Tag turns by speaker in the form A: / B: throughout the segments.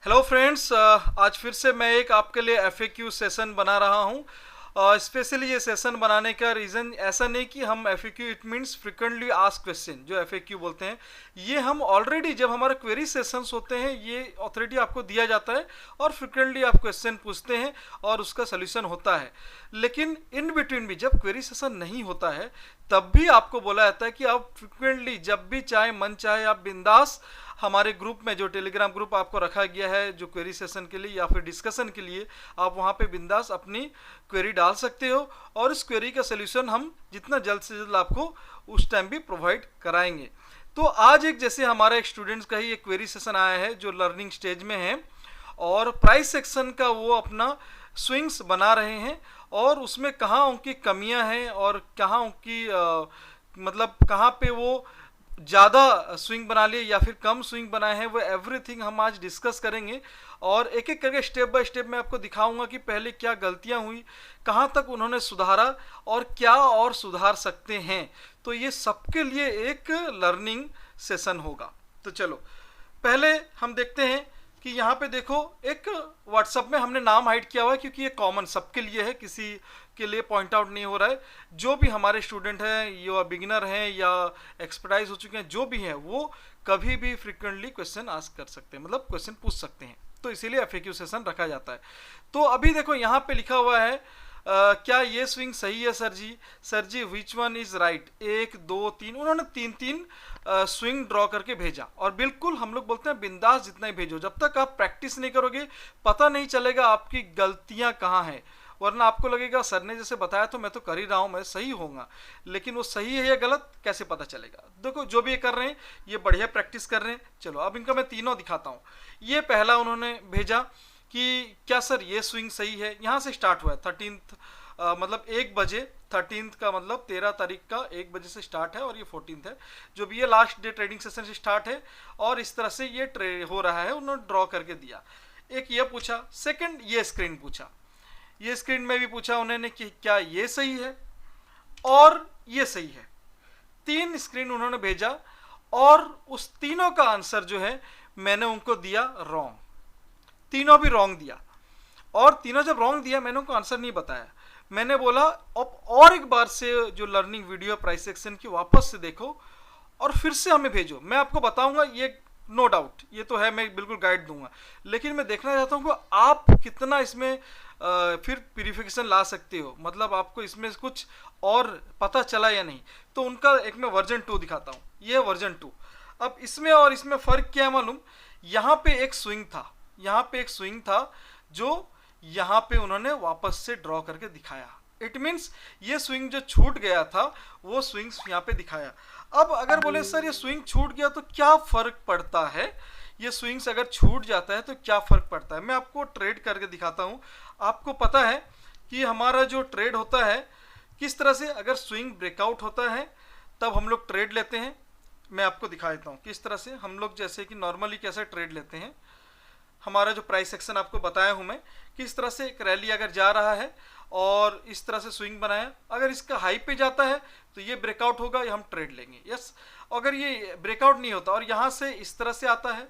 A: Hello friends, आज फिर से मैं एक आपके लिए एफएक्यू सेशन बना रहा हूँ। स्पेशली ये सेशन बनाने का रीज़न ऐसा नहीं कि हम FAQ, it means frequently ask question, जो एफएक्यू बोलते हैं, ये हम ऑलरेडी जब हमारे क्वेरी सेशंस होते हैं ये अथॉरिटी आपको दिया जाता है और फ्रिक्वेंटली आप क्वेश्चन पूछते हैं और उसका सोल्यूशन होता है। लेकिन इन बिटवीन भी जब क्वेरी सेशन नहीं होता है तब भी आपको बोला जाता है कि आप फ्रिक्वेंटली जब भी चाहे मन चाहे आप बिंदास हमारे ग्रुप में, जो टेलीग्राम ग्रुप आपको रखा गया है जो क्वेरी सेशन के लिए या फिर डिस्कशन के लिए, आप वहाँ पे बिंदास अपनी क्वेरी डाल सकते हो और इस क्वेरी का सलूशन हम जितना जल्द से जल्द आपको उस टाइम भी प्रोवाइड कराएंगे। तो आज एक जैसे हमारा एक स्टूडेंट्स का ही एक क्वेरी सेशन आया है जो लर्निंग स्टेज में है और प्राइस सेक्शन का वो अपना स्विंग्स बना रहे हैं और उसमें कहाँ उनकी कमियां हैं और कहाँ उनकी मतलब कहाँ पे वो ज़्यादा स्विंग बना लिए या फिर कम स्विंग बनाए हैं, वो एवरीथिंग हम आज डिस्कस करेंगे और एक एक करके स्टेप बाय स्टेप मैं आपको दिखाऊंगा कि पहले क्या गलतियां हुई, कहाँ तक उन्होंने सुधारा और क्या और सुधार सकते हैं। तो ये सबके लिए एक लर्निंग सेशन होगा। तो चलो पहले हम देखते हैं कि यहाँ पे देखो एक व्हाट्सएप में हमने नाम हाइड किया हुआ है क्योंकि ये कॉमन सबके लिए है, किसी के लिए पॉइंट आउट नहीं हो रहा है। जो भी हमारे स्टूडेंट हैं या बिगिनर हैं या एक्सपर्टाइज हो चुके हैं, जो भी हैं वो कभी भी फ्रिक्वेंटली क्वेश्चन आस्क कर सकते हैं, मतलब क्वेश्चन पूछ सकते हैं। तो इसीलिए एफएक्यू सेशन रखा जाता है। तो अभी देखो यहाँ पे लिखा हुआ है क्या ये स्विंग सही है सर जी? सर जी विच वन इज राइट? 1 2 3, उन्होंने 3 स्विंग ड्रॉ करके भेजा और बिल्कुल हम लोग बोलते हैं बिंदास जितना ही भेजो, जब तक आप प्रैक्टिस नहीं करोगे पता नहीं चलेगा आपकी गलतियां कहाँ हैं। वरना आपको लगेगा सर ने जैसे बताया तो मैं तो कर ही रहा हूँ, मैं सही होऊंगा, लेकिन वो सही है या गलत कैसे पता चलेगा? देखो जो भी ये कर रहे हैं ये बढ़िया प्रैक्टिस कर रहे हैं। चलो अब इनका मैं तीनों दिखाता हूँ। ये पहला उन्होंने भेजा कि क्या सर ये स्विंग सही है। यहाँ से स्टार्ट हुआ है 13th, मतलब 1 बजे, 13th का मतलब 13 तारीख का 1 बजे से स्टार्ट है और ये 14th है, जो भी ये लास्ट डे ट्रेडिंग सेशन से स्टार्ट है और इस तरह से ये ट्रेड हो रहा है। उन्होंने ड्रॉ करके दिया। एक ये पूछा, सेकंड ये स्क्रीन पूछा, ये स्क्रीन में भी पूछा उन्होंने कि क्या ये सही है और ये सही है। 3 स्क्रीन उन्होंने भेजा और उस तीनों का आंसर जो है मैंने उनको दिया रॉन्ग, तीनों भी रॉन्ग दिया। और तीनों जब रॉन्ग दिया मैंने उनको आंसर नहीं बताया, मैंने बोला अब और एक बार से जो लर्निंग वीडियो प्राइस सेक्शन की वापस से देखो और फिर से हमें भेजो, मैं आपको बताऊंगा ये नो डाउट ये तो है, मैं बिल्कुल गाइड दूंगा, लेकिन मैं देखना चाहता हूँ कि आप कितना इसमें फिर प्यूरिफिकेशन ला सकते हो, मतलब आपको इसमें कुछ और पता चला या नहीं। तो उनका एक मैं वर्जन 2 दिखाता हूँ, ये वर्जन 2। अब इसमें और इसमें फ़र्क क्या है मालूम? यहाँ पे एक स्विंग था, यहाँ पे एक स्विंग था जो यहाँ पे उन्होंने वापस से ड्रॉ करके दिखाया। इट मीन्स ये स्विंग जो छूट गया था वो स्विंग्स यहाँ पे दिखाया। अब अगर बोले सर ये स्विंग छूट गया तो क्या फर्क पड़ता है, ये स्विंग्स अगर छूट जाता है तो क्या फर्क पड़ता है? मैं आपको ट्रेड करके दिखाता हूँ। आपको पता है कि हमारा जो ट्रेड होता है किस तरह से, अगर स्विंग ब्रेकआउट होता है तब हम लोग ट्रेड लेते हैं। मैं आपको दिखा देता हूँ किस तरह से हम लोग जैसे कि नॉर्मली कैसे ट्रेड लेते हैं। हमारा जो प्राइस सेक्शन आपको बताया हूँ मैं, किस तरह से एक रैली अगर जा रहा है और इस तरह से स्विंग बनाया, अगर इसका हाई पे जाता है तो ये ब्रेकआउट होगा, ये हम ट्रेड लेंगे। यस, अगर ये ब्रेकआउट नहीं होता और यहाँ से इस तरह से आता है,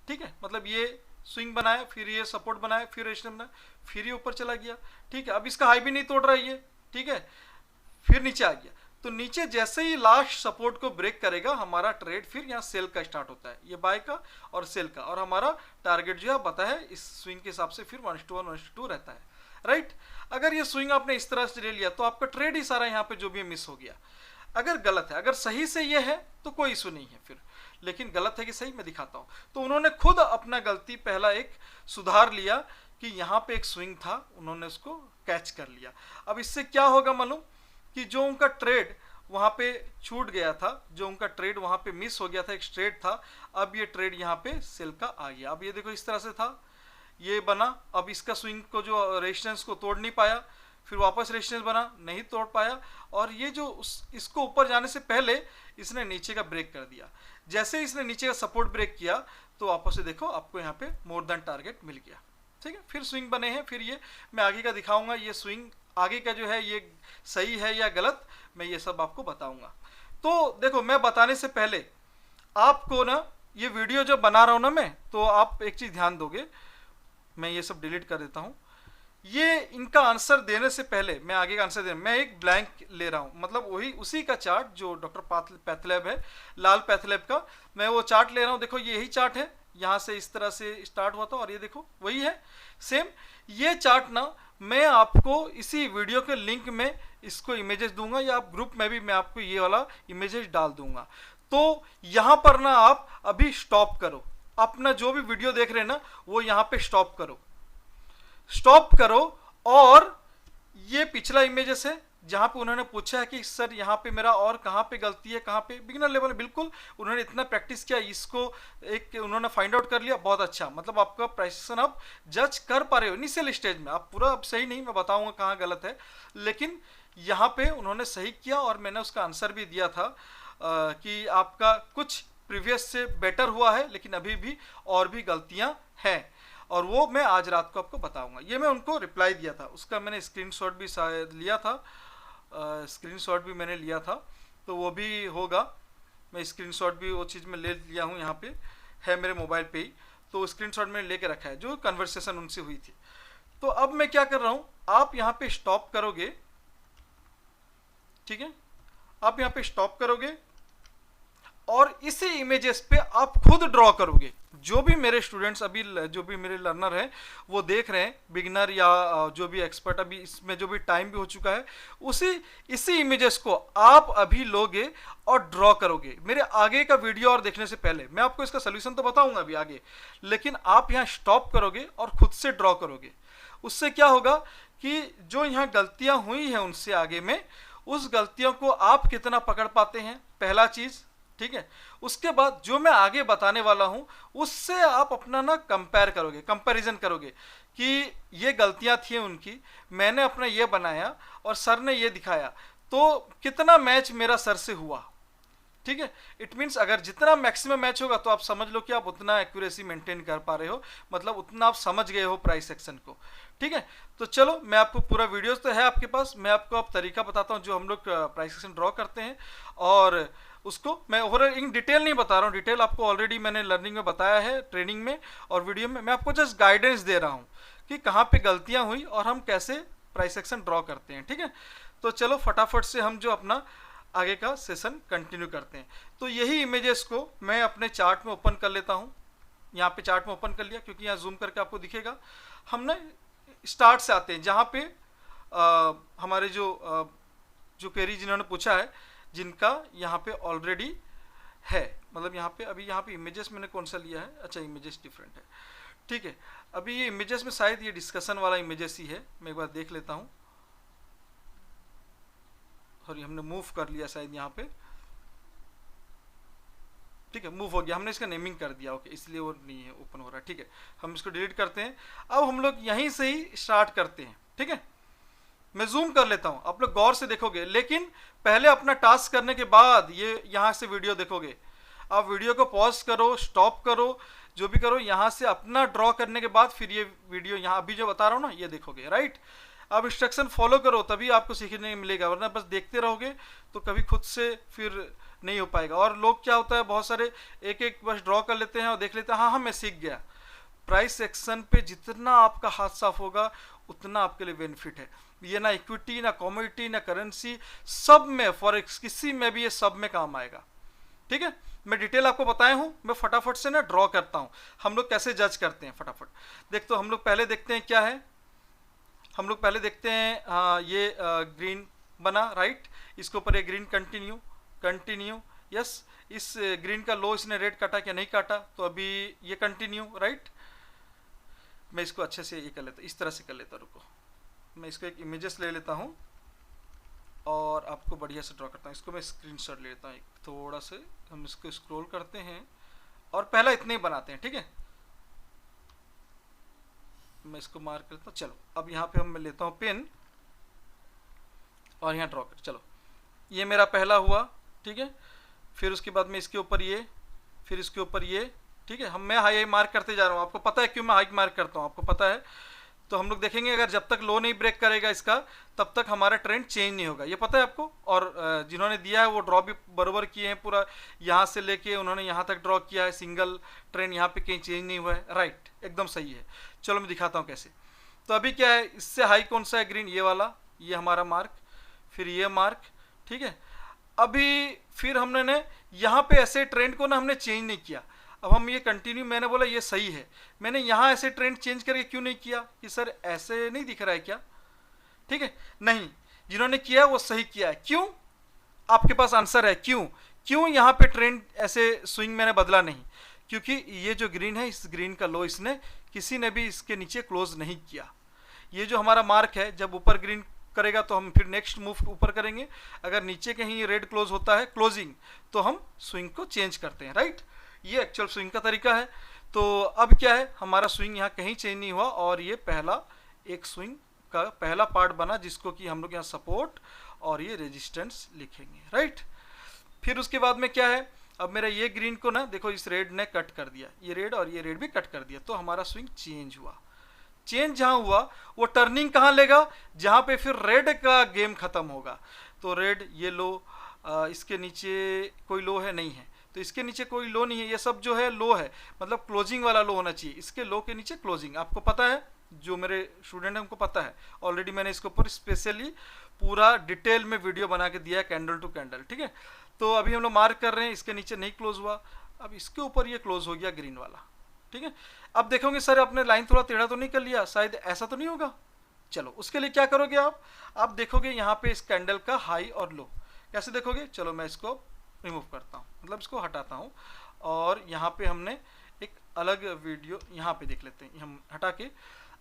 A: ठीक है, मतलब ये स्विंग बनाया, फिर ये सपोर्ट बनाया, फिर रेजिस्टेंस बनाया, फिर ये ऊपर चला गया, ठीक है, अब इसका हाई भी नहीं तोड़ रहा है ये, ठीक है, फिर नीचे आ गया, तो नीचे जैसे ही लास्ट सपोर्ट को ब्रेक करेगा हमारा ट्रेड फिर यहाँ सेल का स्टार्ट होता है, ये बाय का और सेल का, और हमारा टारगेट जो है पता है इस स्विंग के हिसाब से फिर 1:1 1:2 रहता है, राइट। अगर ये स्विंग आपने इस तरह से ले लिया तो आपका ट्रेड ही सारा यहाँ पे जो भी मिस हो गया। अगर गलत है, अगर सही से ये है तो कोई इशू नहीं है फिर, लेकिन गलत है कि सही मैं दिखाता हूँ। तो उन्होंने खुद अपना गलती पहला एक सुधार लिया कि यहाँ पे एक स्विंग था, उन्होंने उसको कैच कर लिया। अब इससे क्या होगा मालूम कि जो उनका ट्रेड वहाँ पे छूट गया था, जो उनका ट्रेड वहाँ पे मिस हो गया था, एक ट्रेड था, अब ये ट्रेड यहाँ पे सेल का आ गया। अब ये देखो इस तरह से था, ये बना, अब इसका स्विंग को जो रेजिस्टेंस को तोड़ नहीं पाया, फिर वापस रेजिस्टेंस बना, नहीं तोड़ पाया, और ये जो इसको ऊपर जाने से पहले इसने नीचे का ब्रेक कर दिया। जैसे इसने नीचे का सपोर्ट ब्रेक किया तो वापस से देखो आपको यहाँ पे मोर देन टारगेट मिल गया, ठीक है। फिर स्विंग बने हैं, फिर ये मैं आगे का दिखाऊंगा, ये स्विंग आगे का जो है ये सही है या गलत, मैं ये सब आपको बताऊंगा। तो देखो मैं बताने से पहले आपको ना ये वीडियो जो बना रहा हूँ ना मैं, तो आप एक चीज़ ध्यान दोगे, मैं ये सब डिलीट कर देता हूँ। ये इनका आंसर देने से पहले मैं आगे का आंसर दे, मैं एक ब्लैंक ले रहा हूँ, मतलब वही उसी का चार्ट जो डॉक्टर पैथलैब है, लाल पैथलैब का, मैं वो चार्ट ले रहा हूँ। देखो यही चार्ट है, यहाँ से इस तरह से स्टार्ट हुआ था और ये देखो वही है सेम। ये चार्ट ना मैं आपको इसी वीडियो के लिंक में इसको इमेजेस दूंगा, या आप ग्रुप में भी मैं आपको ये वाला इमेजेस डाल दूंगा। तो यहाँ पर ना आप अभी स्टॉप करो, अपना जो भी वीडियो देख रहे हैं ना वो यहाँ पे स्टॉप करो, स्टॉप करो। और ये पिछला इमेजेस है जहां पे उन्होंने पूछा है कि सर यहाँ पे मेरा और कहाँ पे गलती है, कहाँ पे बिगिनर लेवल है, बिल्कुल उन्होंने इतना प्रैक्टिस किया, इसको एक उन्होंने फाइंड आउट कर लिया, बहुत अच्छा। मतलब आपका प्रेसिशन आप जज कर पा रहे हो इनिशियल स्टेज में, आप पूरा अब सही नहीं, मैं बताऊंगा कहाँ गलत है, लेकिन यहाँ पे उन्होंने सही किया। और मैंने उसका आंसर भी दिया था कि आपका कुछ प्रीवियस से बेटर हुआ है, लेकिन अभी भी और भी गलतियां हैं, और वो मैं आज रात को आपको बताऊंगा। ये मैं उनको रिप्लाई दिया था, उसका मैंने स्क्रीनशॉट भी शायद लिया था, स्क्रीनशॉट भी मैंने लिया था, तो वो भी होगा। मैं स्क्रीनशॉट भी वो चीज़ में ले लिया हूँ, यहाँ पे है मेरे मोबाइल पे ही, तो स्क्रीनशॉट मैंने लेके रखा है जो कन्वर्सेशन उनसे हुई थी। तो अब मैं क्या कर रहा हूँ, आप यहाँ पे स्टॉप करोगे, ठीक है, आप यहाँ पे स्टॉप करोगे और इसी इमेजेस पे आप खुद ड्रॉ करोगे। जो भी मेरे स्टूडेंट्स अभी, जो भी मेरे लर्नर हैं वो देख रहे हैं, बिगिनर या जो भी एक्सपर्ट, अभी इसमें जो भी टाइम भी हो चुका है, इसी इमेजेस को आप अभी लोगे और ड्रॉ करोगे। मेरे आगे का वीडियो और देखने से पहले मैं आपको इसका सोल्यूशन तो बताऊंगा अभी आगे, लेकिन आप यहाँ स्टॉप करोगे और खुद से ड्रॉ करोगे। उससे क्या होगा कि जो यहाँ गलतियां हुई हैं उनसे आगे में, उस गलतियों को आप कितना पकड़ पाते हैं, पहला चीज, ठीक है। उसके बाद जो मैं आगे बताने वाला हूं उससे आप अपना ना कंपेयर करोगे, कंपैरिजन करोगे कि ये गलतियां थी उनकी, मैंने अपना ये बनाया और सर ने ये दिखाया, तो कितना मैच मेरा सर से हुआ, ठीक है। इट मीन्स अगर जितना मैक्सिमम मैच होगा तो आप समझ लो कि आप उतना एक्यूरेसी मेंटेन कर पा रहे हो, मतलब उतना आप समझ गए हो प्राइस सेक्शन को, ठीक है। तो चलो मैं आपको पूरा वीडियोस तो है आपके पास, मैं आपको अब तरीका बताता हूँ जो हम लोग प्राइस सेक्शन ड्रॉ करते हैं, और उसको मैं ओवरऑल इन डिटेल नहीं बता रहा हूँ, डिटेल आपको ऑलरेडी मैंने लर्निंग में बताया है, ट्रेनिंग में और वीडियो में। मैं आपको जस्ट गाइडेंस दे रहा हूँ कि कहाँ पे गलतियाँ हुई और हम कैसे प्राइस सेक्शन ड्रॉ करते हैं, ठीक है। तो चलो फटाफट से हम जो अपना आगे का सेशन कंटिन्यू करते हैं। तो यही इमेजेस को मैं अपने चार्ट में ओपन कर लेता हूँ, यहाँ पे चार्ट में ओपन कर लिया, क्योंकि यहाँ जूम करके आपको दिखेगा। हम ना स्टार्ट से आते हैं जहाँ पे हमारे जो क्वेरी जिन्होंने पूछा है, जिनका यहाँ पे ऑलरेडी है, मतलब यहाँ पे अभी यहाँ पे इमेजेस मैंने कौन सा लिया है, अच्छा इमेजेस डिफरेंट है, ठीक है। अभी ये इमेजेस में शायद ये डिस्कशन वाला इमेजेस ही है, मैं एक बार देख लेता हूँ। सॉरी हमने मूव कर लिया शायद यहाँ पे, ठीक है, मूव हो गया, हमने इसका नेमिंग कर दिया, ओके, इसलिए वो नहीं है ओपन हो रहा है, ठीक है। हम इसको डिलीट करते हैं। अब हम लोग यहीं से ही स्टार्ट करते हैं, ठीक है। मैं जूम कर लेता हूं, आप लोग गौर से देखोगे, लेकिन पहले अपना टास्क करने के बाद ये यहाँ से वीडियो देखोगे। आप वीडियो को पॉज करो, स्टॉप करो, जो भी करो, यहाँ से अपना ड्रॉ करने के बाद फिर ये वीडियो यहाँ अभी जो बता रहा हूँ ना ये देखोगे, राइट। आप इंस्ट्रक्शन फॉलो करो तभी आपको सीखने मिलेगा, वरना बस देखते रहोगे तो कभी खुद से फिर नहीं हो पाएगा। और लोग क्या होता है, बहुत सारे एक एक बस ड्रॉ कर लेते हैं और देख लेते हैं, हाँ हाँ मैं सीख गया। प्राइस सेक्शन पे जितना आपका हाथ साफ होगा उतना आपके लिए बेनिफिट है। ये ना इक्विटी, ना कमोडिटी, ना करेंसी, सब में, फॉरेक्स, किसी में भी ये सब में काम आएगा, ठीक है। मैं डिटेल आपको बताया हूँ, मैं फटाफट से ना ड्रॉ करता हूँ। हम लोग कैसे जज करते हैं फटाफट देख, तो हम लोग पहले देखते हैं क्या है, हम लोग पहले देखते हैं ये ग्रीन बना, राइट, इसके ऊपर एक ग्रीन कंटिन्यू, कंटिन्यू, यस। इस ग्रीन का लो इसने रेड काटा क्या नहीं काटा, तो अभी ये कंटिन्यू, राइट। मैं इसको अच्छे से ये कर लेता, इस तरह से कर लेता, रुको मैं इसको एक इमेजेस ले लेता हूँ और आपको बढ़िया से ड्रॉ करता हूँ। इसको मैं स्क्रीनशॉट ले लेता हूँ, थोड़ा से हम इसको स्क्रॉल करते हैं और पहला इतने ही बनाते हैं, ठीक है। मैं इसको मार्क करता हूँ, चलो अब यहाँ पे हम लेता हूँ पेन और यहाँ ड्रॉ कर, चलो ये मेरा पहला हुआ, ठीक है। फिर उसके बाद में इसके ऊपर ये, फिर इसके ऊपर ये, ठीक है। मैं हाई मार्क करते जा रहा हूँ, आपको पता है क्यों मैं हाई मार्क करता हूँ, आपको पता है। तो हम लोग देखेंगे अगर जब तक लो नहीं ब्रेक करेगा इसका, तब तक हमारा ट्रेंड चेंज नहीं होगा, ये पता है आपको। और जिन्होंने दिया है वो ड्रॉ भी बरोबर किए हैं, पूरा यहाँ से लेके उन्होंने यहाँ तक ड्रॉ किया है, सिंगल ट्रेंड यहाँ पे कहीं चेंज नहीं हुआ है, राइट, एकदम सही है। चलो मैं दिखाता हूँ कैसे। तो अभी क्या है, इससे हाई कौन सा है, ग्रीन, ये वाला, ये हमारा मार्क, फिर ये मार्क, ठीक है। अभी फिर हमने ने यहाँ पे ऐसे ट्रेंड को ना हमने चेंज नहीं किया। अब हम ये कंटिन्यू, मैंने बोला ये सही है, मैंने यहाँ ऐसे ट्रेंड चेंज करके क्यों नहीं किया कि सर ऐसे नहीं दिख रहा है क्या, ठीक है, नहीं, जिन्होंने किया वो सही किया है। क्यों, आपके पास आंसर है क्यों, क्यों यहाँ पे ट्रेंड ऐसे स्विंग मैंने बदला नहीं, क्योंकि ये जो ग्रीन है, इस ग्रीन का लो इसने किसी ने भी इसके नीचे क्लोज नहीं किया। ये जो हमारा मार्क है, जब ऊपर ग्रीन करेगा तो हम फिर नेक्स्ट मूव ऊपर करेंगे, अगर नीचे कहीं रेड क्लोज होता है क्लोजिंग, तो हम स्विंग को चेंज करते हैं, राइट। ये एक्चुअल स्विंग का तरीका है। तो अब क्या है, हमारा स्विंग यहाँ कहीं चेंज नहीं हुआ, और ये पहला एक स्विंग का पहला पार्ट बना, जिसको कि हम लोग यहाँ सपोर्ट और ये रेजिस्टेंस लिखेंगे, राइट। फिर उसके बाद में क्या है, अब मेरा ये ग्रीन को ना देखो इस रेड ने कट कर दिया, ये रेड और ये रेड भी कट कर दिया, तो हमारा स्विंग चेंज हुआ। चेंज जहां हुआ वो टर्निंग कहां लेगा, जहां पे फिर रेड का गेम खत्म होगा। तो रेड ये लो, इसके नीचे कोई लो है, नहीं है, तो इसके नीचे कोई लो नहीं है, ये सब जो है लो है, मतलब क्लोजिंग वाला लो होना चाहिए, इसके लो के नीचे क्लोजिंग। आपको पता है, जो मेरे स्टूडेंट हैं उनको पता है, ऑलरेडी मैंने इसके ऊपर स्पेशली पूरा डिटेल में वीडियो बना के दिया है, कैंडल टू कैंडल, ठीक है। तो अभी हम लोग मार्क कर रहे हैं, इसके नीचे नहीं क्लोज हुआ, अब इसके ऊपर ये क्लोज हो गया ग्रीन वाला, ठीक है। अब देखोगे सर आपने लाइन थोड़ा टेढ़ा तो नहीं कर लिया, शायद ऐसा तो नहीं होगा। चलो उसके लिए क्या करोगे आप देखोगे यहाँ पे इस कैंडल का हाई और लो, कैसे देखोगे, चलो मैं इसको रिमूव करता हूँ, मतलब इसको हटाता हूँ, और यहाँ पे हमने एक अलग वीडियो यहाँ पे देख लेते हैं, हम हटा के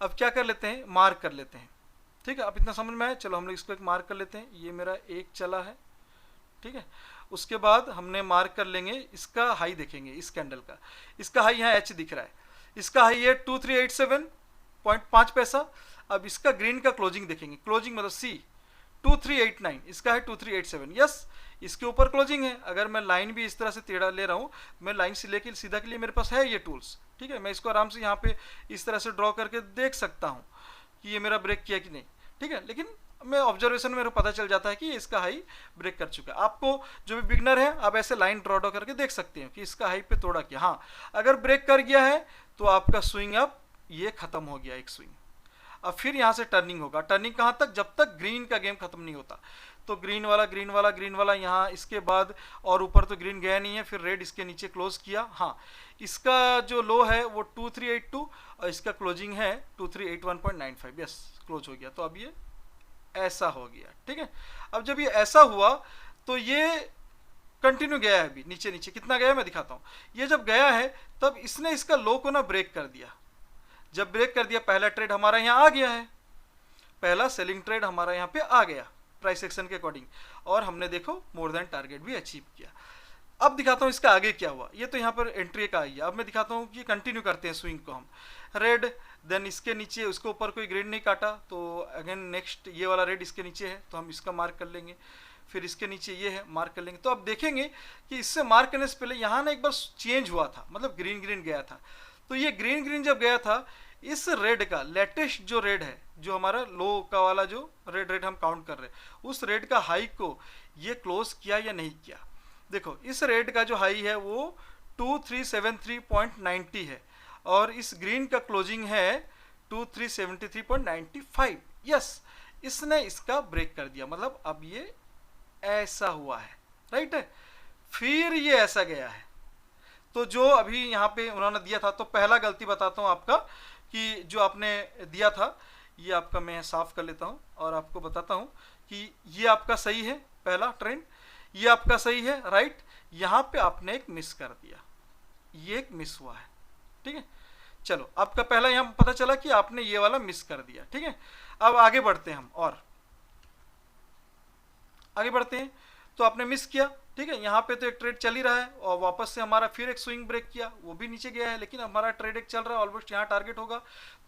A: अब क्या कर लेते हैं, मार्क कर लेते हैं, ठीक है। अब इतना समझ में आया, चलो हम लोग इसको एक मार्क कर लेते हैं, ये मेरा एक चला है, ठीक है। उसके बाद हमने मार्क कर लेंगे, इसका हाई देखेंगे, इस कैंडल का, इसका हाई यहाँ एच दिख रहा है, इसका हाई है 2387.5 पैसा। अब इसका ग्रीन का क्लोजिंग देखेंगे, क्लोजिंग मतलब सी 2389, इसका है 2387, यस, इसके ऊपर क्लोजिंग है। अगर मैं लाइन भी इस तरह से टेढ़ा ले रहा हूँ, मैं लाइन से लेके सीधा के लिए मेरे पास है ये टूल्स, ठीक है, मैं इसको आराम से यहाँ पे इस तरह से ड्रॉ करके देख सकता हूँ कि ये मेरा ब्रेक किया कि नहीं, ठीक है। लेकिन मैं ऑब्जर्वेशन में मेरे को पता चल जाता है कि इसका हाई ब्रेक कर चुका है। आपको जो भी बिगनर है, आप ऐसे लाइन ड्रॉ करके देख सकते हैं कि इसका हाई पे तोड़ा किया, हाँ अगर ब्रेक कर गया है तो आपका स्विंग अब ये खत्म हो गया एक स्विंग। अब फिर यहाँ से टर्निंग होगा, टर्निंग कहाँ तक, जब तक ग्रीन का गेम खत्म नहीं होता। तो ग्रीन वाला ग्रीन वाला ग्रीन वाला यहाँ, इसके बाद और ऊपर तो ग्रीन गया नहीं है, फिर रेड इसके नीचे क्लोज किया, हाँ इसका जो लो है वो 2382 और इसका क्लोजिंग है 2381.95, यस क्लोज हो गया। तो अब ये ऐसा हो गया, ठीक है। अब जब ये ऐसा हुआ तो ये कंटिन्यू गया है, अभी नीचे नीचे कितना गया है मैं दिखाता हूँ। ये जब गया है तब इसने इसका लो को ना ब्रेक कर दिया, जब ब्रेक कर दिया पहला ट्रेड हमारा यहाँ आ गया है, पहला सेलिंग ट्रेड हमारा यहाँ पे आ गया प्राइस एक्शन के अकॉर्डिंग, और हमने देखो मोर देन टारगेट भी अचीव किया। अब दिखाता हूँ इसका आगे क्या हुआ, ये तो यहाँ पर एंट्री का आई है। अब मैं दिखाता हूँ कि कंटिन्यू करते हैं स्विंग को हम, रेड देन इसके नीचे, उसके ऊपर कोई ग्रेड नहीं काटा, तो अगेन नेक्स्ट ये वाला रेड इसके नीचे है तो हम इसका मार्क कर लेंगे, फिर इसके नीचे ये है मार्क कर लेंगे। तो अब देखेंगे कि इससे मार्क करने से पहले यहाँ ना एक बार चेंज हुआ था, मतलब ग्रीन ग्रीन गया था। तो ये ग्रीन ग्रीन जब गया था, इस रेड का लेटेस्ट जो रेड है, जो हमारा लो का वाला जो रेड रेड हम काउंट कर रहे हैं, उस रेड का हाई को ये क्लोज किया या नहीं किया। देखो इस रेड का जो हाई है वो 2373.90 है, और इस ग्रीन का क्लोजिंग है 2373.95, यस इसने इसका ब्रेक कर दिया, मतलब अब ये ऐसा हुआ है, राइट है। फिर ये ऐसा गया है, तो जो अभी यहाँ पे उन्होंने दिया था, तो पहला गलती बताता हूँ आपका कि जो आपने दिया था, ये आपका मैं साफ कर लेता हूँ और आपको बताता हूँ कि ये आपका सही है, पहला ट्रेंड ये आपका सही है, राइट। यहाँ पे आपने एक मिस कर दिया, ये एक मिस हुआ है, ठीक है। चलो आपका पहला यहाँ पता चला कि आपने ये वाला मिस कर दिया, ठीक है। अब आगे बढ़ते हैं हम, और आगे बढ़ते हैं। तो आपने मिस किया, ठीक है, यहाँ पे तो एक ट्रेड चल ही रहा है, और वापस से हमारा फिर एक स्विंग ब्रेक किया, वो भी नीचे गया है, लेकिन हमारा ट्रेड एक चल रहा है, ऑलमोस्ट यहाँ टारगेट होगा।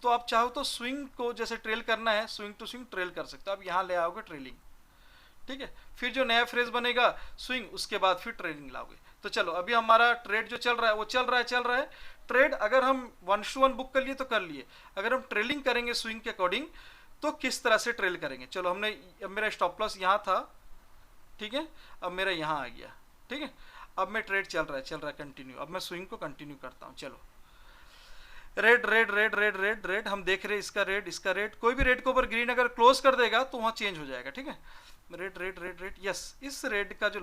A: तो आप चाहो तो स्विंग को जैसे ट्रेल करना है, स्विंग टू स्विंग ट्रेल कर सकते हो, आप यहाँ ले आओगे ट्रेलिंग, ठीक है। फिर जो नया फ्रेज बनेगा स्विंग, उसके बाद फिर ट्रेलिंग लाओगे। तो चलो अभी हमारा ट्रेड जो चल रहा है वो चल रहा है। ट्रेड अगर हम 1:1 बुक कर लिए तो कर लिए, अगर हम ट्रेलिंग करेंगे स्विंग के अकॉर्डिंग तो किस तरह से ट्रेल करेंगे। चलो हमने, अब मेरा स्टॉप लॉस यहाँ था, ठीक है, अब मेरा यहाँ आ गया, ठीक है। अब मैं ट्रेड चल रहा है कंटिन्यू। अब मैं स्विंग को कंटिन्यू करता हूँ। चलो red red red red red red, हम देख रहे हैं इसका रेड, कोई भी रेड के ऊपर ग्रीन अगर क्लोज कर देगा तो वहाँ चेंज हो जाएगा, ठीक है। Red red red red, yes, इस रेड का जो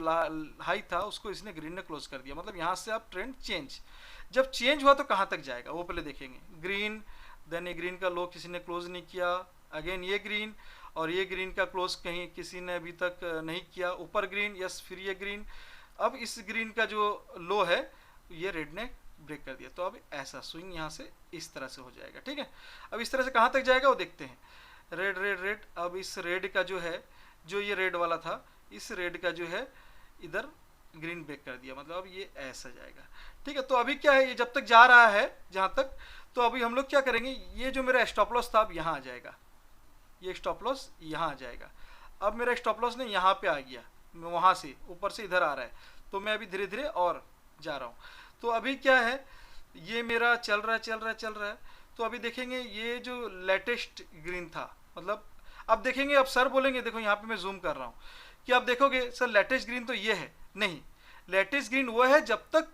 A: हाई था उसको इसने ग्रीन ने क्लोज कर दिया, मतलब यहाँ से आप ट्रेंड चेंज। जब चेंज हुआ तो कहाँ तक जाएगा वो पहले देखेंगे। ग्रीन, देन ये ग्रीन का लो किसी ने क्लोज नहीं किया, अगेन ये ग्रीन, और ये ग्रीन का क्लोज कहीं किसी ने अभी तक नहीं किया, ऊपर ग्रीन, यस, फिर ये ग्रीन। अब इस ग्रीन का जो लो है ये रेड ने ब्रेक कर दिया, तो अब ऐसा स्विंग यहाँ से इस तरह से हो जाएगा, ठीक है। अब इस तरह से कहाँ तक जाएगा वो देखते हैं। रेड रेड रेड, अब इस रेड का जो है, जो ये रेड वाला था, इस रेड का जो है इधर ग्रीन ब्रेक कर दिया, मतलब अब ये ऐसा जाएगा, ठीक है। तो अभी क्या है, ये जब तक जा रहा है जहाँ तक, तो अभी हम लोग क्या करेंगे, ये जो मेरा स्टॉप लॉस था अब यहाँ आ जाएगा, ये स्टॉप लॉस यहाँ आ जाएगा। अब मेरा स्टॉप लॉस ने यहाँ पे आ गया, वहाँ से ऊपर से इधर आ रहा है, तो मैं अभी धीरे धीरे और जा रहा हूँ। तो अभी क्या है, ये मेरा चल रहा है। तो अभी देखेंगे ये जो लेटेस्ट ग्रीन था, मतलब अब देखेंगे, अब सर बोलेंगे, देखो यहाँ पे मैं जूम कर रहा हूँ, कि आप देखोगे सर लेटेस्ट ग्रीन तो ये है, नहीं, लेटेस्ट ग्रीन वो है जब तक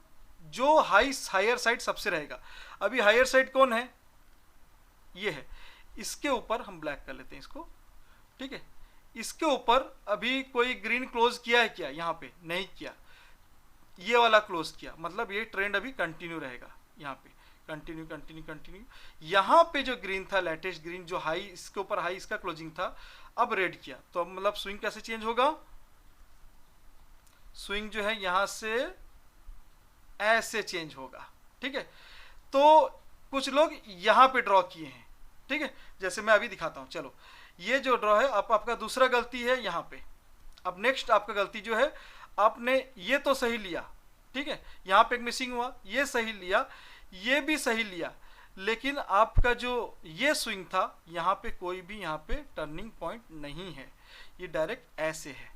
A: जो हायर साइड सबसे रहेगा। अभी हायर साइड कौन है, ये है, इसके ऊपर हम ब्लैक कर लेते हैं इसको, ठीक है। इसके ऊपर अभी कोई ग्रीन क्लोज किया है क्या, यहाँ पे नहीं किया, ये वाला क्लोज किया, मतलब ये ट्रेंड अभी कंटिन्यू रहेगा, यहाँ पे कंटिन्यू कंटिन्यू कंटिन्यू। यहाँ पे जो ग्रीन था, लेटेस्ट ग्रीन, जो हाई, इसके ऊपर हाई इसका क्लोजिंग था, अब रेड किया, तो अब मतलब स्विंग कैसे चेंज होगा, स्विंग जो है यहाँ से ऐसे चेंज होगा, ठीक है। तो कुछ लोग यहाँ पे ड्रॉ किए हैं, ठीक है, जैसे मैं अभी दिखाता हूँ। चलो ये जो ड्रॉ है, अब आपका दूसरा गलती है यहाँ पे। अब नेक्स्ट आपका गलती जो है, आपने ये तो सही लिया, ठीक है, यहाँ पे एक मिसिंग हुआ, ये सही लिया, ये भी सही लिया, लेकिन आपका जो ये स्विंग था, यहाँ पे कोई भी यहाँ पे टर्निंग पॉइंट नहीं है, ये डायरेक्ट ऐसे है,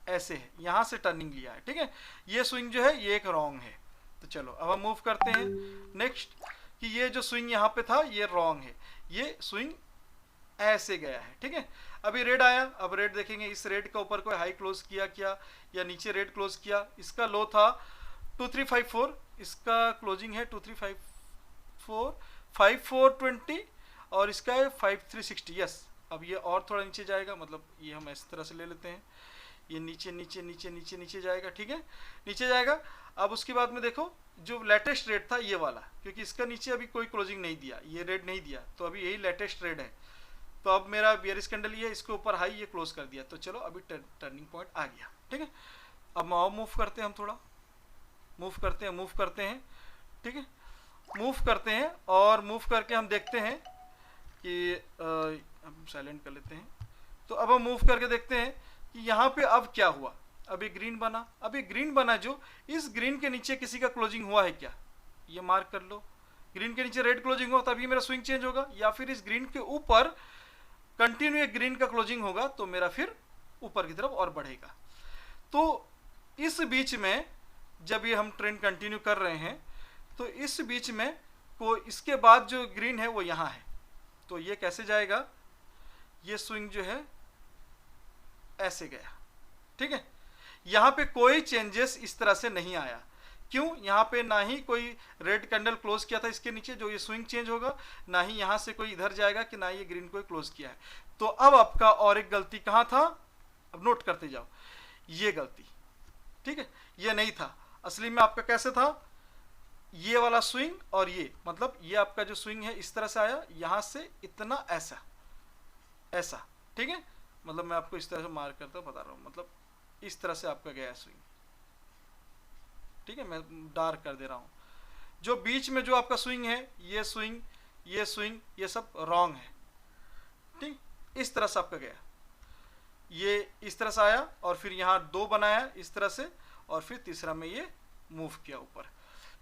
A: ऐसे है, यहाँ से टर्निंग लिया है, ठीक है। ये स्विंग जो है ये एक रॉन्ग है। तो चलो अब हम मूव करते हैं नेक्स्ट, कि ये जो स्विंग यहाँ पे था ये रॉन्ग है, ये स्विंग ऐसे गया है, ठीक है। अभी रेड आया, अब रेड देखेंगे, इस रेड के ऊपर कोई हाई क्लोज किया क्या, या नीचे रेड क्लोज किया, इसका लो था 2354, इसका क्लोजिंग है 2354, 5420, और इसका है 5360, यस। अब ये और थोड़ा नीचे जाएगा, मतलब ये हम इस तरह से ले लेते हैं, ये नीचे नीचे नीचे नीचे नीचे जाएगा, ठीक है, नीचे जाएगा। अब उसके बाद में देखो जो लेटेस्ट रेड था ये वाला, क्योंकि इसका नीचे अभी कोई क्लोजिंग नहीं दिया, ये रेड नहीं दिया, तो अभी यही लेटेस्ट रेड है। तो अब मेरा बियरिश कैंडल ये, इसके ऊपर हाई, ये क्लोज कर दिया, तो चलो अभी टर्निंग पॉइंट आ गया, ठीक है। अब और मूव करते हैं, हम थोड़ा मूव करते हैं, ठीक है, मूव करते हैं, और मूव करके हम देखते हैं कि हम साइलेंट कर लेते हैं। तो अब हम मूव करके देखते हैं कि यहाँ पे अब क्या हुआ। अभी ग्रीन बना, अभी ग्रीन बना, जो इस ग्रीन के नीचे किसी का क्लोजिंग हुआ है क्या, ये मार्क कर लो। ग्रीन के नीचे रेड क्लोजिंग हुआ तभी मेरा स्विंग चेंज होगा, या फिर इस ग्रीन के ऊपर कंटिन्यू एक ग्रीन का क्लोजिंग होगा तो मेरा फिर ऊपर की तरफ और बढ़ेगा। तो इस बीच में जब ये हम ट्रेंड कंटिन्यू कर रहे हैं, तो इस बीच में को इसके बाद जो ग्रीन है वो यहाँ है, तो ये कैसे जाएगा, ये स्विंग जो है ऐसे गया, ठीक है। यहाँ पे कोई चेंजेस इस तरह से नहीं आया, क्यों, यहाँ पे ना ही कोई रेड कैंडल क्लोज किया था इसके नीचे जो ये स्विंग चेंज होगा, ना ही यहाँ से कोई इधर जाएगा कि ना ये ग्रीन को क्लोज किया है। तो अब आपका और एक गलती कहाँ था, अब नोट करते जाओ, ये गलती, ठीक है, ये नहीं था। असली में आपका कैसे था, ये वाला स्विंग, और ये मतलब ये आपका जो स्विंग है इस तरह से आया, यहाँ से इतना ऐसा ऐसा, ठीक है, मतलब मैं आपको इस तरह से मार्क करता बता रहा हूँ, मतलब इस तरह से आपका गया स्विंग, ठीक है, मैं डार्क कर दे रहा हूँ। जो बीच में जो आपका स्विंग है, ये स्विंग, ये स्विंग, ये सब रॉन्ग है, ठीक, इस तरह से आपका गया, ये इस तरह से आया, और फिर यहाँ दो बनाया इस तरह से, और फिर तीसरा में ये मूव किया ऊपर,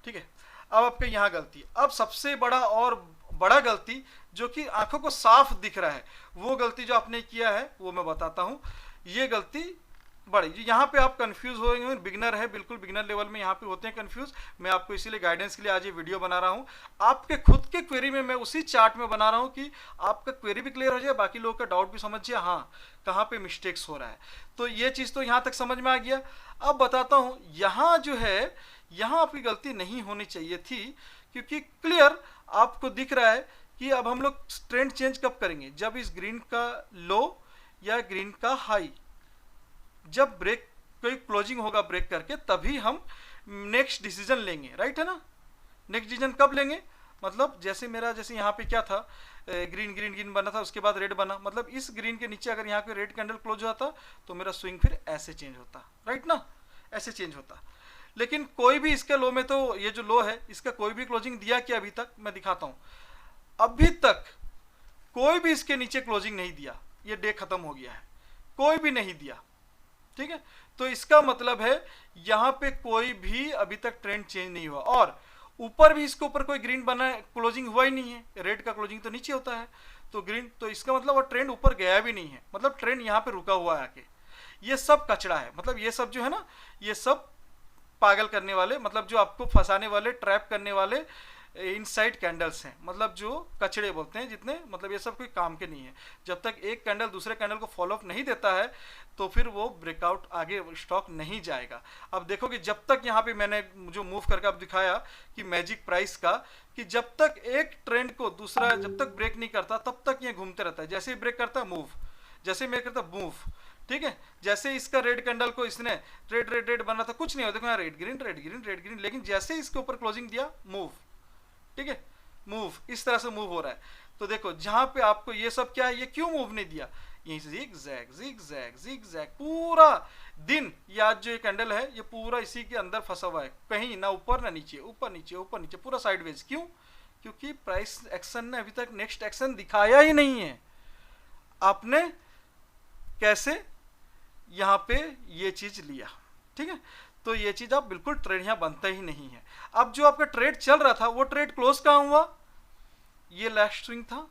A: ठीक है। अब आपके यहाँ गलती, अब सबसे बड़ा गलती जो कि आंखों को साफ दिख रहा है, वो गलती जो आपने किया है वो मैं बताता हूँ। ये गलती बड़े यहाँ पे आप कंफ्यूज हो गए, बिगनर है, बिल्कुल बिगनर लेवल में यहाँ पे होते हैं कंफ्यूज। मैं आपको इसीलिए गाइडेंस के लिए आज ये वीडियो बना रहा हूँ। आपके खुद के क्वेरी में मैं उसी चार्ट में बना रहा हूँ कि आपका क्वेरी भी क्लियर हो जाए, बाकी लोगों का डाउट भी समझ जाए, हाँ कहाँ पे मिस्टेक्स हो रहा है। तो ये चीज़ तो यहाँ तक समझ में आ गया। अब बताता हूँ यहाँ जो है, यहाँ आपकी गलती नहीं होनी चाहिए थी, क्योंकि क्लियर आपको दिख रहा है कि अब हम लोग ट्रेंड चेंज कब करेंगे, जब इस ग्रीन का लो या ग्रीन का हाई, जब ब्रेक कोई क्लोजिंग होगा ब्रेक करके, तभी हम नेक्स्ट डिसीजन लेंगे, राइट है ना। नेक्स्ट डिसीजन कब लेंगे, मतलब जैसे मेरा जैसे यहाँ पे क्या था, ग्रीन ग्रीन ग्रीन बना था, उसके बाद रेड बना, मतलब इस ग्रीन के नीचे अगर यहाँ पे रेड कैंडल क्लोज होता तो मेरा स्विंग फिर ऐसे चेंज होता, राइट ना, ऐसे चेंज होता। लेकिन कोई भी इसके लो में, तो ये जो लो है इसका कोई भी क्लोजिंग दिया क्या अभी तक, मैं दिखाता हूँ। अभी तक कोई भी इसके नीचे क्लोजिंग नहीं दिया, ये डे खत्म हो गया है, कोई भी नहीं दिया, ठीक है। तो इसका मतलब है यहाँ पे कोई भी अभी तक ट्रेंड चेंज नहीं हुआ, और ऊपर भी इसके ऊपर कोई ग्रीन बना क्लोजिंग हुआ ही नहीं है, रेड का क्लोजिंग तो नीचे होता है, तो ग्रीन, तो इसका मतलब वो ट्रेंड ऊपर गया भी नहीं है, मतलब ट्रेंड यहाँ पे रुका हुआ है आके। ये सब कचड़ा है, मतलब ये सब जो है ना, ये सब पागल करने वाले, मतलब जो आपको फंसाने वाले, ट्रैप करने वाले इनसाइड कैंडल्स हैं, मतलब जो कचड़े बोलते हैं जितने, मतलब ये सब कोई काम के नहीं है। जब तक एक कैंडल दूसरे कैंडल को फॉलो अप नहीं देता है तो फिर वो ब्रेकआउट आगे स्टॉक नहीं जाएगा। अब देखो कि जब तक यहाँ पे मैंने जो मूव करके अब दिखाया कि मैजिक प्राइस का, कि जब तक एक ट्रेंड को दूसरा जब तक ब्रेक नहीं करता तब तक ये घूमते रहता है, जैसे ही ब्रेक करता है मूव, जैसे ही ब्रेक करता है मूव, ठीक है। जैसे इसका रेड कैंडल को इसने रेड रेड रेड बना था, कुछ नहीं होता, देखो यहाँ red green red green red green, लेकिन जैसे इसके ऊपर क्लोजिंग दिया मूव, ठीक है, मूव, इस तरह से मूव हो रहा है। तो देखो जहां पे आपको ये सब क्या है, ये क्यों मूव नहीं दिया, यहीं से zig zag zig zag zig zag पूरा दिन, ये आज जो ये कैंडल है ये पूरा इसी के अंदर फंसा हुआ है, कहीं ना ऊपर ना नीचे, ऊपर नीचे ऊपर नीचे, पूरा साइडवेज। क्यों, क्योंकि प्राइस एक्शन ने अभी तक नेक्स्ट एक्शन दिखाया ही नहीं है। आपने कैसे यहाँ पे ये चीज लिया, ठीक है, तो ये चीज आप बिल्कुल ट्रेड यहाँ बनता ही नहीं है। अब जो आपका ट्रेड चल रहा था वो ट्रेड क्लोज कहाँ हुआ, ये लास्ट स्विंग था,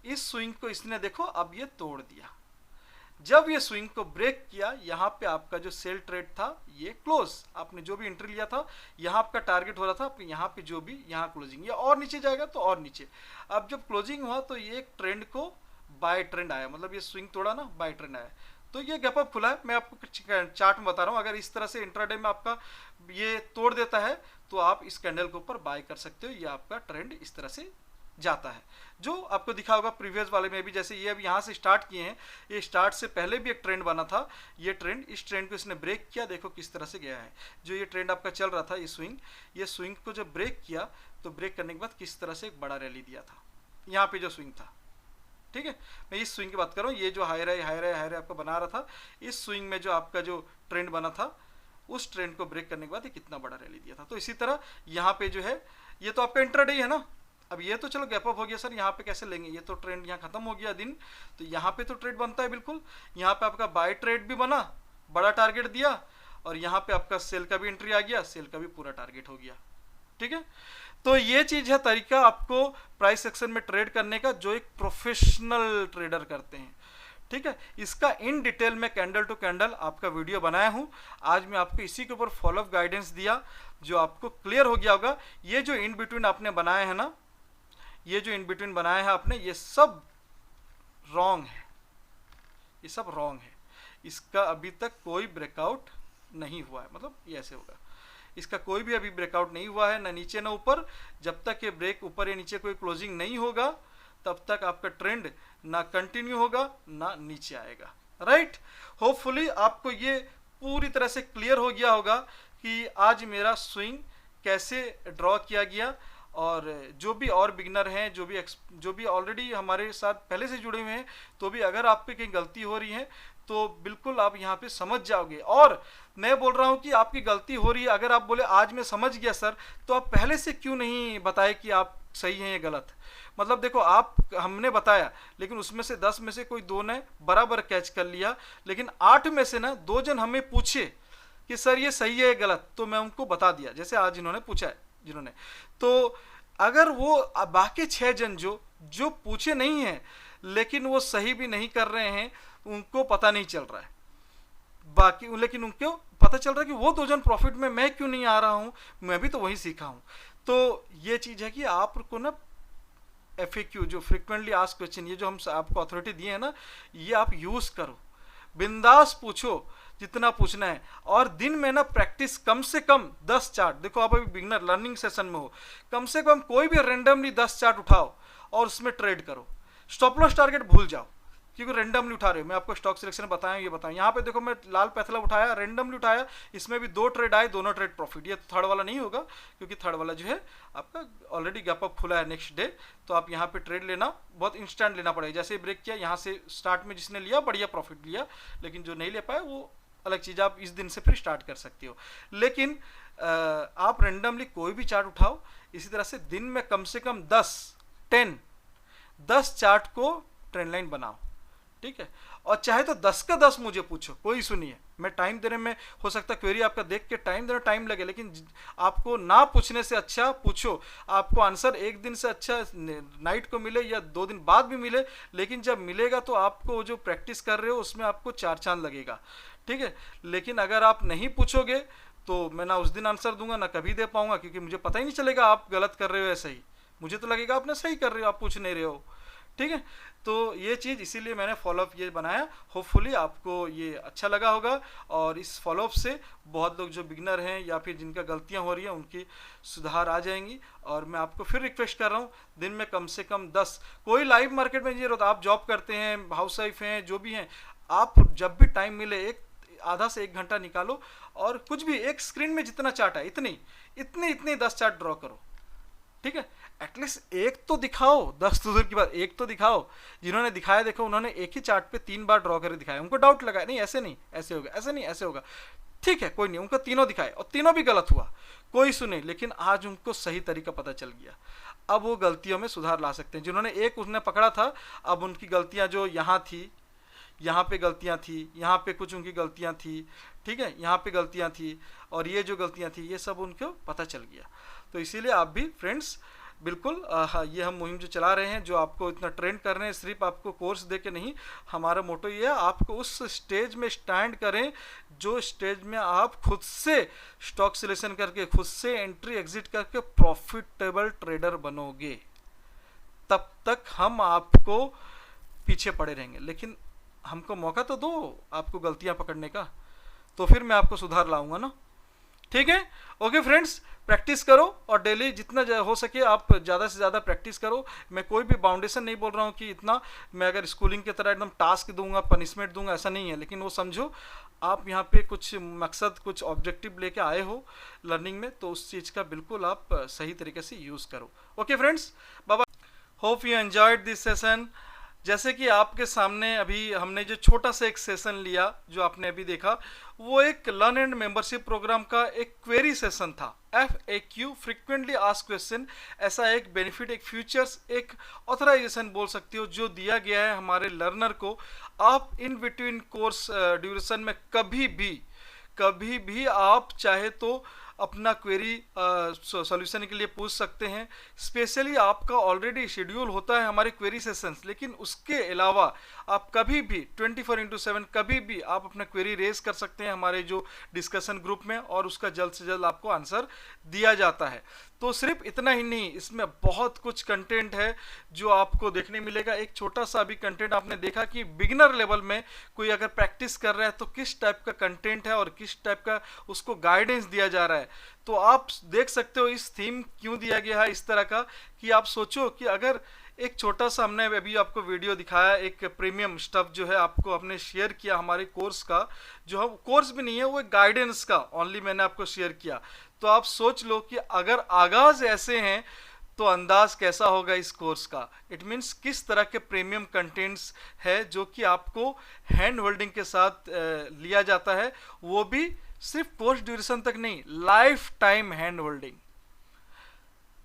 A: इस स्विंग को इसने देखो अब ये तोड़ दिया। जब ये स्विंग को ब्रेक किया, यहाँ पे आपका जो सेल ट्रेड था ये क्लोज, आपने जो भी एंट्री लिया था, यहाँ आपका टारगेट हो रहा था, यहाँ पे जो भी यहाँ क्लोजिंग, या और नीचे जाएगा तो और नीचे। अब जब क्लोजिंग हुआ तो ये एक ट्रेंड को बाय ट्रेंड आया, मतलब ये स्विंग तोड़ा ना, बाय ट्रेंड आया, तो ये गैप अप खुला है। मैं आपको चार्ट में बता रहा हूँ, अगर इस तरह से इंट्राडे में आपका ये तोड़ देता है तो आप इस कैंडल के ऊपर बाय कर सकते हो, ये आपका ट्रेंड इस तरह से जाता है, जो आपको दिखा होगा प्रीवियस वाले में भी। जैसे ये अब यहाँ से स्टार्ट किए हैं, ये स्टार्ट से पहले भी एक ट्रेंड बना था, ये ट्रेंड, इस ट्रेंड को इसने ब्रेक किया, देखो किस तरह से गया है। जो ये ट्रेंड आपका चल रहा था, ये स्विंग को जब ब्रेक किया तो ब्रेक करने के बाद किस तरह से एक बड़ा रैली दिया था, यहाँ पे जो स्विंग था, ठीक है। मैं इस स्विंग की बात कर रहा हूँ, ये जो हाई रे आपका बना रहा था, इस स्विंग में जो आपका जो ट्रेंड बना था, उस ट्रेंड को ब्रेक करने के बाद ये कितना बड़ा रैली दिया था। तो इसी तरह यहाँ पे जो है, ये तो आपका इंट्राडे है ना। अब ये तो चलो गैप अप हो गया सर, यहाँ पे कैसे लेंगे, ये तो ट्रेंड यहाँ खत्म हो गया दिन, तो यहाँ पे तो ट्रेड बनता है बिल्कुल। यहाँ पे आपका बाय ट्रेड भी बना, बड़ा टारगेट दिया, और यहाँ पे आपका सेल का भी एंट्री आ गया, सेल का भी पूरा टारगेट हो गया, ठीक है। तो ये चीज है तरीका आपको प्राइस सेक्शन में ट्रेड करने का, जो एक प्रोफेशनल ट्रेडर करते हैं, ठीक है। इसका इन डिटेल में कैंडल टू कैंडल आपका वीडियो बनाया हूं। आज मैं आपको इसी के ऊपर फॉलोअप गाइडेंस दिया, जो आपको क्लियर हो गया होगा। ये जो इन बिटवीन आपने बनाए हैं ना, ये जो इन बिटवीन बनाए हैं आपने, ये सब रॉन्ग है, ये सब रॉन्ग है। इसका अभी तक कोई ब्रेकआउट नहीं हुआ है, मतलब ये ऐसे होगा, इसका कोई भी अभी ब्रेकआउट नहीं हुआ है, ना नीचे ना ऊपर। जब तक ये ब्रेक ऊपर या नीचे कोई क्लोजिंग नहीं होगा तब तक आपका ट्रेंड ना कंटिन्यू होगा ना नीचे आएगा, राइट। होपफुली आपको ये पूरी तरह से क्लियर हो गया होगा कि आज मेरा स्विंग कैसे ड्रॉ किया गया। और जो भी और बिगनर हैं, जो भी ऑलरेडी हमारे साथ पहले से जुड़े हुए हैं, तो भी अगर आप पे कहीं गलती हो रही है तो बिल्कुल आप यहाँ पे समझ जाओगे। और मैं बोल रहा हूँ कि आपकी गलती हो रही है, अगर आप बोले आज मैं समझ गया सर, तो आप पहले से क्यों नहीं बताए कि आप सही हैं या गलत। मतलब देखो, आप हमने बताया, लेकिन उसमें से 10 में से कोई 2 ने बराबर कैच कर लिया, लेकिन 8 में से ना 2 जन हमें पूछे कि सर ये सही है या गलत, तो मैं उनको बता दिया, जैसे आज इन्होंने पूछा है जिन्होंने। तो अगर वो बाकी 6 जन जो पूछे नहीं हैं लेकिन वो सही भी नहीं कर रहे हैं, उनको पता नहीं चल रहा है। बाकी लेकिन उनको पता चल रहा है कि वो 2 जन प्रॉफिट में, मैं क्यों नहीं आ रहा हूँ, मैं भी तो वही सीखा हूँ। तो ये चीज़ है कि आपको ना FAQ जो फ्रिक्वेंटली आस्क्ड क्वेश्चन, ये जो हम आपको अथॉरिटी दिए हैं ना, ये आप यूज़ करो, बिंदास पूछो जितना पूछना है। और दिन में ना प्रैक्टिस कम से कम 10 चार्ट, देखो आप अभी बिगिनर लर्निंग सेशन में हो, कम से कम कोई भी रेंडमली 10 चार्ट उठाओ और उसमें ट्रेड करो। स्टॉप लॉस टारगेट भूल जाओ, क्योंकि रेंडमली उठा रहे हो। मैं आपको स्टॉक सिलेक्शन बताया, ये बताऊँ, यहाँ पे देखो मैं लाल पैथला उठाया, रेंडमली उठाया, इसमें भी 2 ट्रेड आए, दोनों ट्रेड प्रॉफिट। ये थर्ड वाला नहीं होगा, क्योंकि थर्ड वाला जो है आपका ऑलरेडी गैप अप खुला है नेक्स्ट डे। तो आप यहाँ पे ट्रेड लेना बहुत इंस्टेंट लेना पड़ेगा। जैसे ब्रेक किया यहाँ से, स्टार्ट में जिसने लिया बढ़िया प्रॉफिट लिया, लेकिन जो नहीं ले पाया वो अलग चीज़, आप इस दिन से फिर स्टार्ट कर सकते हो। लेकिन आप रेंडमली कोई भी चार्ट उठाओ, इसी तरह से दिन में कम से कम 10 चार्ट को ट्रेंड लाइन बनाओ, ठीक है। और चाहे तो 10 का 10 मुझे पूछो, कोई इशू नहीं है। मैं टाइम देने में, हो सकता है क्वेरी आपका देख के टाइम देना टाइम लगे, लेकिन आपको ना पूछने से अच्छा पूछो। आपको आंसर एक दिन से अच्छा नाइट को मिले या 2 दिन बाद भी मिले, लेकिन जब मिलेगा तो आपको जो प्रैक्टिस कर रहे हो उसमें आपको 4 चांद लगेगा, ठीक है। लेकिन अगर आप नहीं पूछोगे तो मैं ना उस दिन आंसर दूंगा ना कभी दे पाऊंगा, क्योंकि मुझे पता ही नहीं चलेगा आप गलत कर रहे हो या सही। मुझे तो लगेगा आपने सही कर रहे हो, आप पूछ नहीं रहे हो, ठीक है। तो ये चीज़ इसीलिए मैंने फॉलोअप ये बनाया। होपफुली आपको ये अच्छा लगा होगा, और इस फॉलोअप से बहुत लोग जो बिगनर हैं या फिर जिनका गलतियां हो रही हैं उनकी सुधार आ जाएंगी। और मैं आपको फिर रिक्वेस्ट कर रहा हूँ, दिन में कम से कम 10, कोई लाइव मार्केट में नहीं होता, आप जॉब करते हैं, हाउस वाइफ हैं, जो भी हैं, आप जब भी टाइम मिले एक आधा से 1 घंटा निकालो और कुछ भी एक स्क्रीन में जितना चार्ट है इतने 10 चार्ट ड्रॉ करो, ठीक है। एटलीस्ट एक तो दिखाओ, 10 तो दूर की बात, एक तो दिखाओ। जिन्होंने दिखाया देखो, उन्होंने एक ही चार्ट पे 3 बार ड्रॉ करके दिखाया, उनको डाउट लगा नहीं ऐसे नहीं ऐसे होगा, ऐसे नहीं ऐसे होगा, ठीक है, कोई नहीं, उनको तीनों दिखाए और तीनों भी गलत हुआ, कोई सुने, लेकिन आज उनको सही तरीका पता चल गया। अब वो गलतियों में सुधार ला सकते हैं। जिन्होंने एक उसने पकड़ा था, अब उनकी गलतियां जो यहाँ थी, यहाँ पे गलतियाँ थी, यहाँ पे कुछ उनकी गलतियाँ थी, ठीक है, यहाँ पे गलतियाँ थी, और ये जो गलतियाँ थी ये सब उनको पता चल गया। तो इसीलिए आप भी फ्रेंड्स बिल्कुल ये हम मुहिम जो चला रहे हैं, जो आपको इतना ट्रेंड कर रहे हैं, सिर्फ आपको कोर्स दे के नहीं, हमारा मोटो ये है आपको उस स्टेज में स्टैंड करें जो स्टेज में आप खुद से स्टॉक सिलेक्शन करके, खुद से एंट्री एग्जिट करके प्रॉफिटेबल ट्रेडर बनोगे। तब तक हम आपको पीछे पड़े रहेंगे, लेकिन हमको मौका तो दो आपको गलतियां पकड़ने का, तो फिर मैं आपको सुधार लाऊंगा ना, ठीक है। ओके फ्रेंड्स, प्रैक्टिस करो और डेली जितना हो सके आप ज़्यादा से ज़्यादा प्रैक्टिस करो। मैं कोई भी बाउंडेशन नहीं बोल रहा हूँ कि इतना मैं अगर स्कूलिंग की तरह एकदम टास्क दूंगा, पनिशमेंट दूंगा, ऐसा नहीं है। लेकिन वो समझो आप यहाँ पे कुछ मकसद, कुछ ऑब्जेक्टिव लेके आए हो लर्निंग में, तो उस चीज़ का बिल्कुल आप सही तरीके से यूज़ करो। Okay friends, bye bye, hope you enjoyed this session. जैसे कि आपके सामने अभी हमने जो छोटा सा एक सेशन लिया, जो आपने अभी देखा, वो एक लर्न एंड मेंबरशिप प्रोग्राम का एक क्वेरी सेशन था। FAQ, फ्रिक्वेंटली आस्क्ड क्वेश्चन, ऐसा एक बेनिफिट, एक फ्यूचर्स, एक ऑथराइजेशन बोल सकते हो, जो दिया गया है हमारे लर्नर को। आप इन बिटवीन कोर्स ड्यूरेशन में कभी भी आप चाहे तो अपना क्वेरी सॉल्यूशन के लिए पूछ सकते हैं। स्पेशली आपका ऑलरेडी शेड्यूल होता है हमारे क्वेरी सेशंस, लेकिन उसके अलावा आप कभी भी 24/7 कभी भी आप अपना क्वेरी रेज कर सकते हैं हमारे जो डिस्कशन ग्रुप में, और उसका जल्द से जल्द आपको आंसर दिया जाता है। तो सिर्फ इतना ही नहीं, इसमें बहुत कुछ कंटेंट है जो आपको देखने मिलेगा। एक छोटा सा अभी कंटेंट आपने देखा कि बिगिनर लेवल में कोई अगर प्रैक्टिस कर रहा है तो किस टाइप का कंटेंट है और किस टाइप का उसको गाइडेंस दिया जा रहा है। तो आप देख सकते हो इस थीम क्यों दिया गया है इस तरह का, कि आप सोचो कि अगर एक छोटा सा, हमने अभी आपको वीडियो दिखाया, एक प्रीमियम स्टफ जो है आपको हमने शेयर किया हमारे कोर्स का, जो हम कोर्स भी नहीं है, वो गाइडेंस का ओनली मैंने आपको शेयर किया। तो आप सोच लो कि अगर आगाज ऐसे हैं तो अंदाज कैसा होगा इस कोर्स का। इट मीन्स किस तरह के प्रीमियम कंटेंट्स है जो कि आपको हैंड होल्डिंग के साथ लिया जाता है, वो भी सिर्फ कोर्स ड्यूरेशन तक नहीं, लाइफ टाइम हैंड होल्डिंग।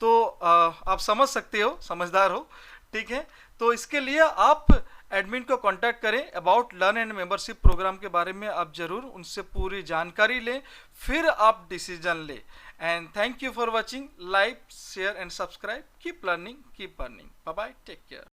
A: तो आप समझ सकते हो, समझदार हो, ठीक है। तो इसके लिए आप एडमिन को कांटेक्ट करें, about learn and membership programme के बारे में आप जरूर उनसे पूरी जानकारी लें, फिर आप डिसीजन लें। And thank you for watching, like, share and subscribe, keep learning, keep earning, bye bye, take care.